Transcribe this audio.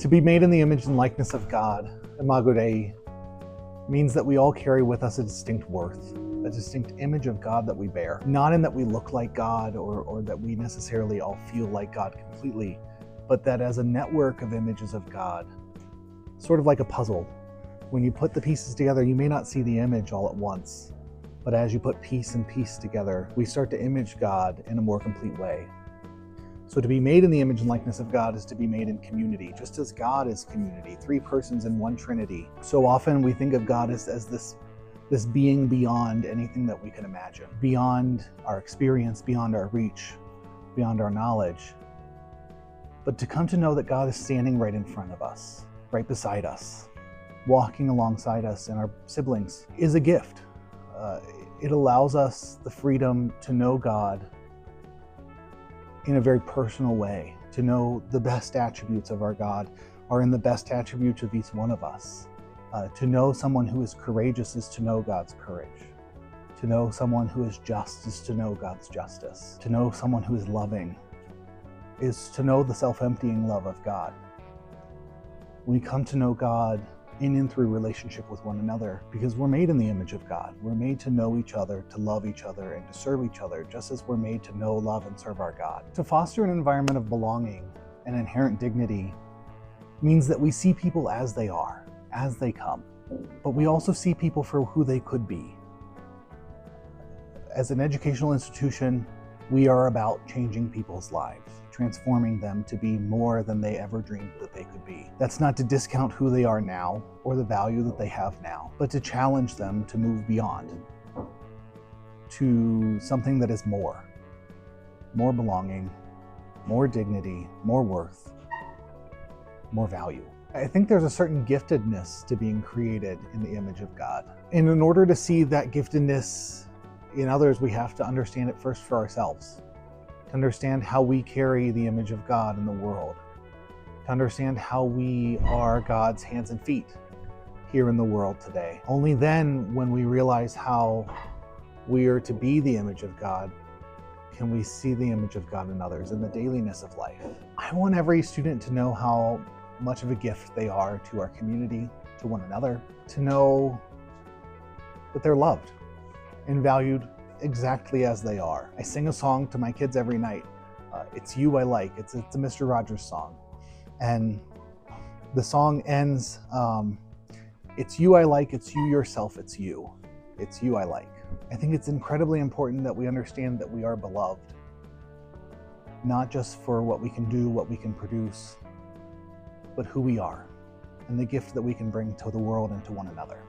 To be made in the image and likeness of God, Imago Dei, means that we all carry with us a distinct worth, a distinct image of God that we bear. Not in that we look like God or that we necessarily all feel like God completely, but that as a network of images of God, sort of like a puzzle, when you put the pieces together, you may not see the image all at once, but as you put piece and piece together, we start to image God in a more complete way. So to be made in the image and likeness of God is to be made in community, just as God is community, three persons in one Trinity. So often we think of God as this being beyond anything that we can imagine, beyond our experience, beyond our reach, beyond our knowledge. But to come to know that God is standing right in front of us, right beside us, walking alongside us and our siblings is a gift. It allows us the freedom to know God in a very personal way, to know the best attributes of our God are in the best attributes of each one of us. To know someone who is courageous is to know God's courage. To know someone who is just is to know God's justice. To know someone who is loving is to know the self-emptying love of God. We come to know God in and through relationship with one another because we're made in the image of God. We're made to know each other, to love each other, and to serve each other, just as we're made to know, love, and serve our God. To foster an environment of belonging and inherent dignity means that we see people as they are, as they come, but we also see people for who they could be. As an educational institution, we are about changing people's lives, transforming them to be more than they ever dreamed that they could be. That's not to discount who they are now or the value that they have now, but to challenge them to move beyond to something that is more belonging, more dignity, more worth, more value. I think there's a certain giftedness to being created in the image of God. And in order to see that giftedness in others, we have to understand it first for ourselves, to understand how we carry the image of God in the world, to understand how we are God's hands and feet here in the world today. Only then, when we realize how we are to be the image of God, can we see the image of God in others in the dailiness of life. I want every student to know how much of a gift they are to our community, to one another, to know that they're loved and valued exactly as they are. I sing a song to my kids every night. It's You I Like. It's a Mr. Rogers song. And the song ends, it's you I like, it's you yourself, it's you. It's you I like. I think it's incredibly important that we understand that we are beloved, not just for what we can do, what we can produce, but who we are and the gift that we can bring to the world and to one another.